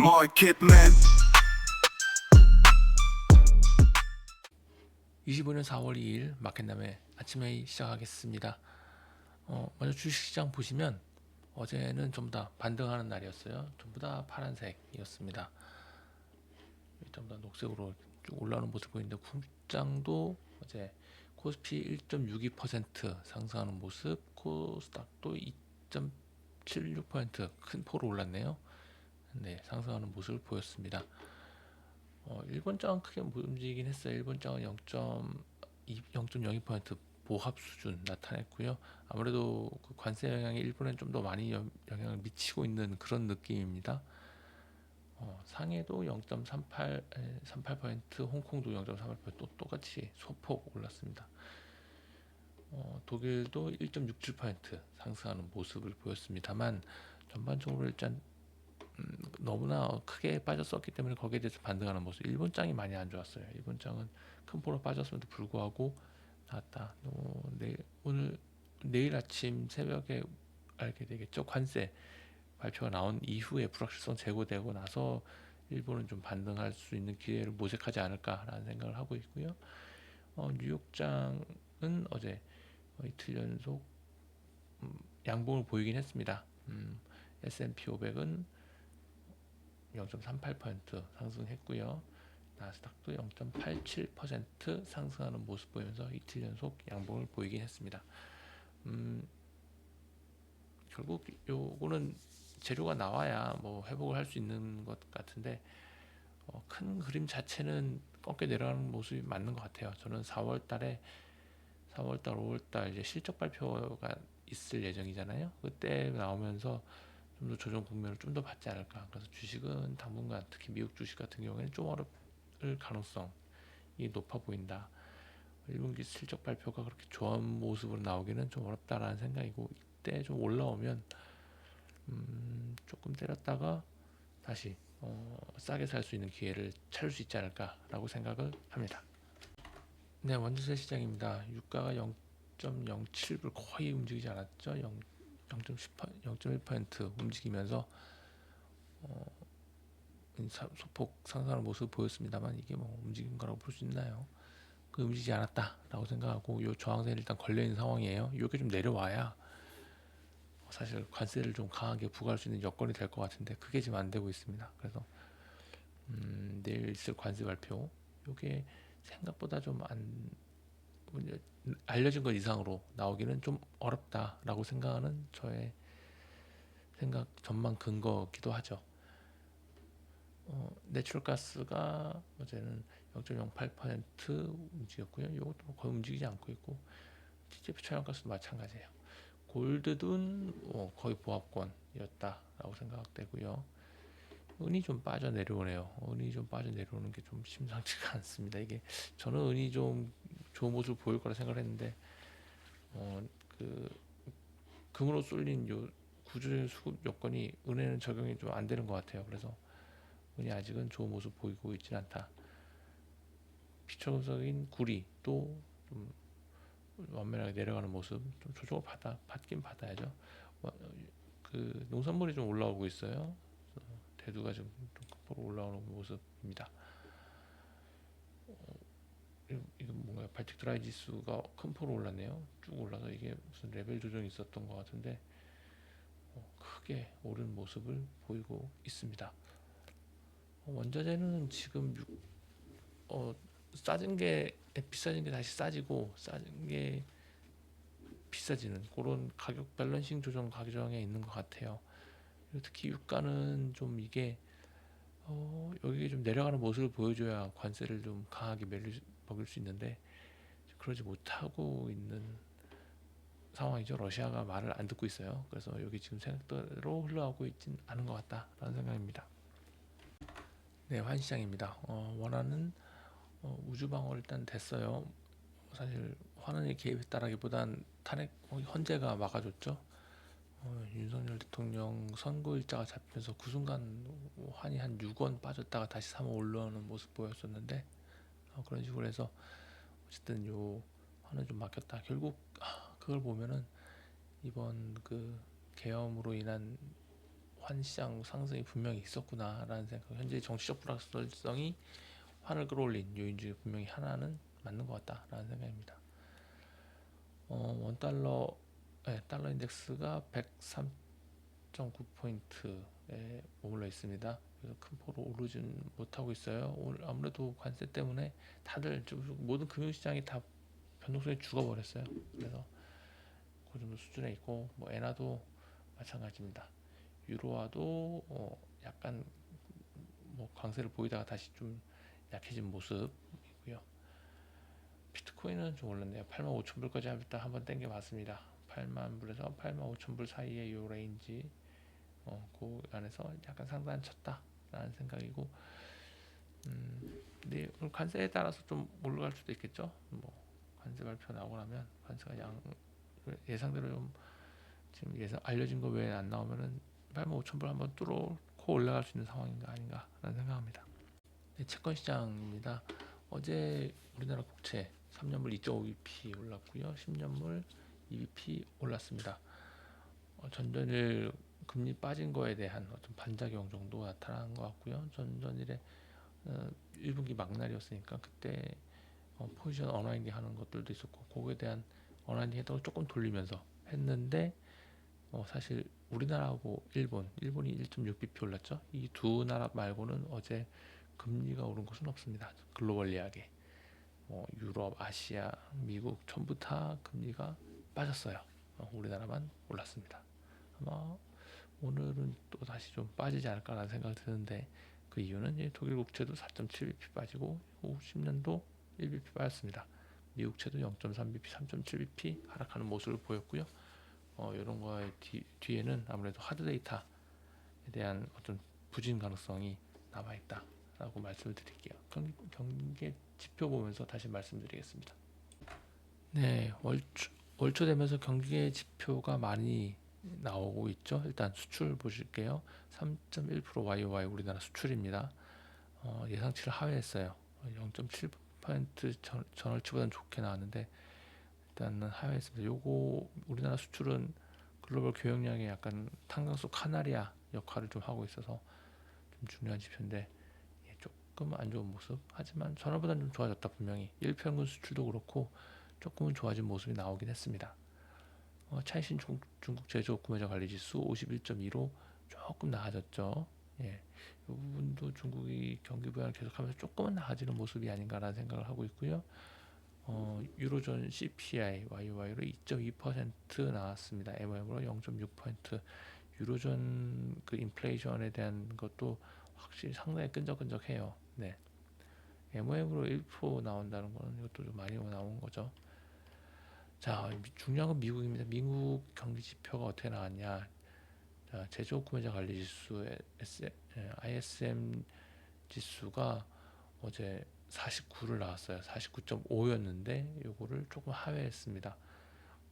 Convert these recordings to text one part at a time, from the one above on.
market, man. 25년 4월 2일 마켓남의 아침 회의 시작하겠습니다. 먼저 주식시장 보시면 어제는 전부 다 반등하는 날이었어요. 전부 다 파란색이었습니다. 전부 다 녹색으로 쭉 올라오는 모습 보이는데 국장도 어제 코스피 1.62% 상승하는 모습, 코스닥도 2.76% 큰 폭으로 올랐네요. 네, 상승하는 모습을 보였습니다. 일본장은 크게 못 움직이긴 했어요. 일본장은 0.02% 보합 수준 나타냈고요. 아무래도 그 관세 영향이 일본엔 좀 더 많이 영향을 미치고 있는 그런 느낌입니다. 상해도 0.38%, 홍콩도 0.38% 똑같이 소폭 올랐습니다. 독일도 1.67% 상승하는 모습을 보였습니다만 전반적으로 일단 너무나 크게 빠졌었기 때문에 거기에 대해서 반등하는 모습. 일본장이 많이 안 좋았어요. 일본장은 큰 폭으로 빠졌음에도 불구하고 나왔다. 내일 아침 새벽에 알게 되겠죠. 관세 발표가 나온 이후에 불확실성 제고되고 나서 일본은 좀 반등할 수 있는 기회를 모색하지 않을까라는 생각을 하고 있고요. 뉴욕장은 어제 이틀 연속 양봉을 보이긴 했습니다. S&P 500은 0.38% 상승했고요. 나스닥도 0.87% 상승하는 모습 보이면서 이틀 연속 양봉을 보이긴 했습니다. 결국 요거는 재료가 나와야 뭐 회복을 할 수 있는 것 같은데 큰 그림 자체는 꺾여 내려가는 모습이 맞는 것 같아요. 저는 4월달, 5월달 이제 실적 발표가 있을 예정이잖아요. 그때 나오면서 좀 더 조정 국면을 좀 더 받지 않을까. 그래서 주식은 당분간 특히 미국 주식 같은 경우에는 좀 어려울 가능성이 높아 보인다. 1분기 실적 발표가 그렇게 좋은 모습으로 나오기는 좀 어렵다라는 생각이고, 이때 좀 올라오면 조금 때렸다가 다시 싸게 살 수 있는 기회를 찾을 수 있지 않을까라고 생각을 합니다. 네, 원자재 시장입니다. 유가가 0.07불 거의 움직이지 않았죠. 0.1% 움직이면서 소폭 상승하는 모습을 보였습니다만 이게 뭐 움직인 거라고 볼 수 있나요? 그 움직이지 않았다라고 생각하고 요 저항선이 일단 걸려 있는 상황이에요. 이게 좀 내려와야 사실 관세를 좀 강하게 부과할 수 있는 여건이 될 것 같은데 그게 지금 안 되고 있습니다. 그래서 내일 있을 관세 발표 이게 생각보다 좀 안 알려진 것 이상으로 나오기는 좀 어렵다라고 생각하는 저의 생각 전망 근거기도 하죠. 내추럴가스가 어제는 0.08% 움직였고요. 이것도 거의 움직이지 않고 있고 TTF 천연가스도 마찬가지예요. 골드도 거의 보합권이었다라고 생각되고요. 은이 좀 빠져 내려오네요. 은이 좀 빠져 내려오는 게 좀 심상치가 않습니다. 이게 저는 은이 좀 좋은 모습을 보일 거라 생각을 했는데 그 금으로 쏠린 요 구조적인 수급 여건이 은에는 적용이 좀 안 되는 것 같아요. 그래서 은이 아직은 좋은 모습 보이고 있지는 않다. 비초금속인 구리 또좀 완면하게 내려가는 모습, 좀 조정을 받긴 받아야죠. 그 농산물이 좀 올라오고 있어요. 대두가 좀 급으로 올라오는 모습입니다. 이거 뭔가 발틱 드라이 지수가 큰 폭으로 올랐네요. 쭉 올라서 이게 무슨 레벨 조정이 있었던 것 같은데 크게 오른 모습을 보이고 있습니다. 원자재는 지금 싸진 게 비싸진 게 다시 싸지고 싸진 게 비싸지는 그런 가격 밸런싱 조정 과정에 있는 것 같아요. 특히 유가는 좀 이게 여기 좀 내려가는 모습을 보여줘야 관세를 좀 강하게 먹일 수 있는데 그러지 못하고 있는 상황이죠. 러시아가 말을 안 듣고 있어요. 그래서 여기 지금 생각대로 흘러가고 있진 않은 것 같다라는 생각입니다. 네, 환시장입니다. 원하는 우주 방어를 일단 됐어요. 사실 환원이 개입했다라기보단 탄핵 헌재가 막아줬죠. 윤석열 대통령 선거 일자가 잡히면서 그 순간 환이 한 6원 빠졌다가 다시 3원 올라오는 모습 보였었는데 그런 식으로 해서 어쨌든 요 환은 좀 막혔다. 결국 그걸 보면은 이번 그 계엄으로 인한 환시장 상승이 분명히 있었구나라는 생각. 현재 정치적 불확실성이 환을 끌어올린 요인 중에 분명히 하나는 맞는 것 같다라는 생각입니다. 원달러, 달러 인덱스가 103.9포인트에 머물러 있습니다. 그래서 큰 폭으로 오르진 못하고 있어요. 오늘 아무래도 관세 때문에 다들 모든 금융시장이 다 변동성이 죽어버렸어요. 그래서 그 정도 수준에 있고, 뭐 엔화도 마찬가지입니다. 유로화도 약간 뭐 강세를 보이다가 다시 좀 약해진 모습이고요. 비트코인은 좀 올랐네요. 85,000불까지 한번 땡겨봤습니다. 8만 불에서 85,000불 사이의 요 레인지, 그 안에서 약간 상단 쳤다라는 생각이고, 근데 오늘 관세에 따라서 좀 올라갈 수도 있겠죠. 뭐 관세 발표 나오고 나면 관세가 예상대로 좀 지금 알려진 거 외에 안 나오면은 85,000불 한번 뚫고 올라갈 수 있는 상황인가 아닌가라는 생각합니다. 네, 채권 시장입니다. 어제 우리나라 국채 3년물 2.5bp 올랐고요. 10년물 2bp 올랐습니다. 전전일 금리 빠진 거에 대한 어떤 반작용 정도 나타난 것 같고요. 전전일에 1분기 막날이었으니까 그때 포지션 어나인딩 하는 것들도 있었고, 그거에 대한 어나인딩 했다고 조금 돌리면서 했는데, 사실 우리나라하고 일본이 1.6bp 올랐죠. 이 두 나라 말고는 어제 금리가 오른 것은 없습니다. 글로벌리하게 유럽, 아시아, 미국 전부 다 금리가 빠졌어요. 우리나라만 올랐습니다. 아마 오늘은 또 다시 좀 빠지지 않을까라는 생각이 드는데, 그 이유는 이제 독일 국채도 4.7bp 빠지고 10년도 1bp 빠졌습니다. 미국 채도 0.3bp, 3.7bp 하락하는 모습을 보였고요. 이런 거의 뒤에는 아무래도 하드 데이터에 대한 어떤 부진 가능성이 남아 있다라고 말씀을 드릴게요. 경계 지표 보면서 다시 말씀드리겠습니다. 네, 월초 되면서 경계 지표가 많이 나오고 있죠. 일단 수출 보실게요. 3.1% YOY 우리나라 수출입니다. 예상치를 하회했어요. 0.7% 전월치보다는 좋게 나왔는데 일단은 하회했습니다. 요거 우리나라 수출은 글로벌 교역량의 약간 탄강수 카나리아 역할을 좀 하고 있어서 좀 중요한 지표인데, 조금 안 좋은 모습. 하지만 전월보다는 좀 좋아졌다. 분명히 일평균 수출도 그렇고 조금은 좋아진 모습이 나오긴 했습니다. 차이신 중국 제조업 구매자 관리 지수 51.2로 조금 나아졌죠. 예, 이 부분도 중국이 경기 부양을 계속하면서 조금은 나아지는 모습이 아닌가라는 생각을 하고 있고요. 유로존 CPI YOY로 2.2% 나왔습니다. MOM으로 0.6%. 유로존 그 인플레이션에 대한 것도 확실히 상당히 끈적끈적해요. 네. MOM으로 1% 나온다는 거는 이것도 좀 많이 나온 거죠. 자, 중요한 건 미국입니다. 미국 경기 지표가 어떻게 나왔냐? 자, 제조업 구매자 관리 지수 ISM 지수가 어제 49를 나왔어요. 49.5였는데 요거를 조금 하회했습니다.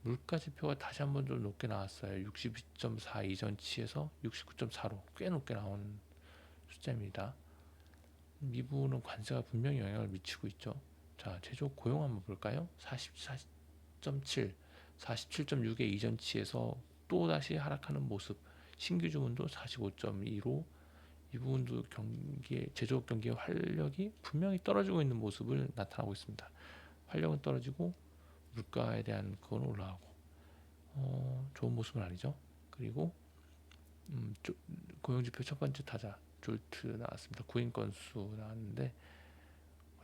물가 지표가 다시 한번 좀 높게 나왔어요. 62.4 이전치에서 69.4로 꽤 높게 나온 숫자입니다. 미국은 관세가 분명히 영향을 미치고 있죠. 자, 제조업 고용 한번 볼까요? 44.7, 47.6의 이전치에서 또 다시 하락하는 모습. 신규 주문도 45.2로 이 부분도 제조업 경기의 활력이 분명히 떨어지고 있는 모습을 나타나고 있습니다. 활력은 떨어지고 물가에 대한 그건 올라가고, 좋은 모습은 아니죠. 그리고 고용지표 첫 번째 타자 졸트 나왔습니다. 구인 건수 나왔는데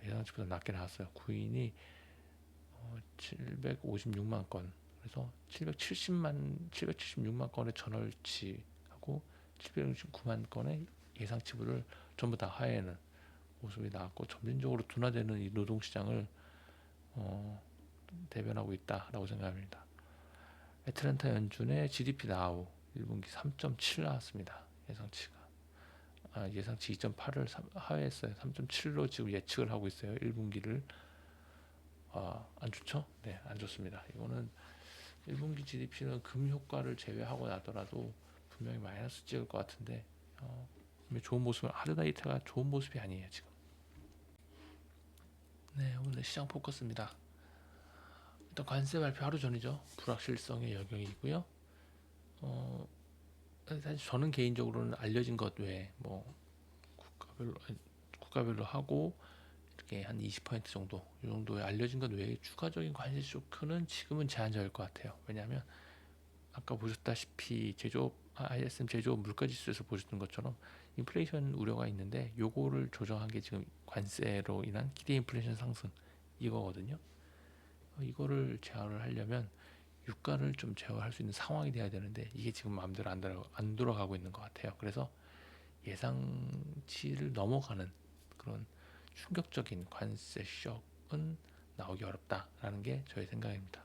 예상치보다 낮게 나왔어요. 구인이 756만 건, 그래서 776만 건의 전월치하고 769만 건의 예상치를 전부 다 하회하는 모습이 나왔고, 점진적으로 둔화되는 이 노동시장을 대변하고 있다라고 생각합니다. 애틀랜타 연준의 GDP 나우 1분기 3.7 나왔습니다. 예상치 2.8을 하회했어요. 3.7로 지금 예측을 하고 있어요. 1분기를. 안 좋죠? 네, 안 좋습니다. 이거는 1분기 GDP는 금 효과를 제외하고 나더라도 분명히 마이너스 찍을 것 같은데, 좋은 모습은 하드다이트가 좋은 모습이 아니에요 지금. 네, 오늘 시장 포커스입니다. 일단 관세 발표 하루 전이죠. 불확실성의 영역이고요. 사실 저는 개인적으로는 알려진 것 외에 뭐 국가별로 하고 이렇게 한 20% 정도 이 정도의 알려진 것 외에 추가적인 관세 쇼크는 지금은 제한적일 것 같아요. 왜냐하면 아까 보셨다시피 ISM 제조업 물가지수에서 보셨던 것처럼 인플레이션 우려가 있는데 요거를 조정한 게 지금 관세로 인한 기대 인플레이션 상승 이거거든요. 이거를 제어를 하려면 유가를 좀 제어할 수 있는 상황이 돼야 되는데 이게 지금 마음대로 안 돌아가고 있는 것 같아요. 그래서 예상치를 넘어가는 그런 충격적인 관세 쇼크는 나오기 어렵다라는 게 저의 생각입니다.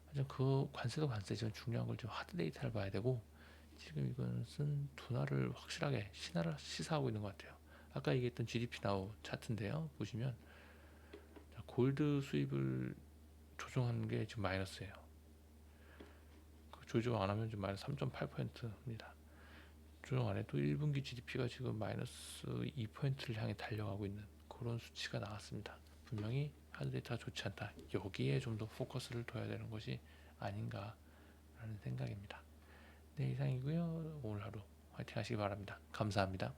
하지만 그 관세도 관세지만 중요한 걸 좀 하드 데이터를 봐야 되고 지금 이것은 둔화를 확실하게 시사하고 있는 것 같아요. 아까 얘기했던 GDP 나우 차트인데요. 보시면 골드 수입을 조정하는 게 지금 마이너스예요. 그 조정 안 하면 좀 마이너스 3.8%입니다. 조정 안 해도 1분기 GDP가 지금 마이너스 2%를 향해 달려가고 있는 그런 수치가 나왔습니다. 분명히 하드 데이터가 좋지 않다. 여기에 좀 더 포커스를 둬야 되는 것이 아닌가라는 생각입니다. 네, 이상이고요. 오늘 하루 화이팅 하시기 바랍니다. 감사합니다.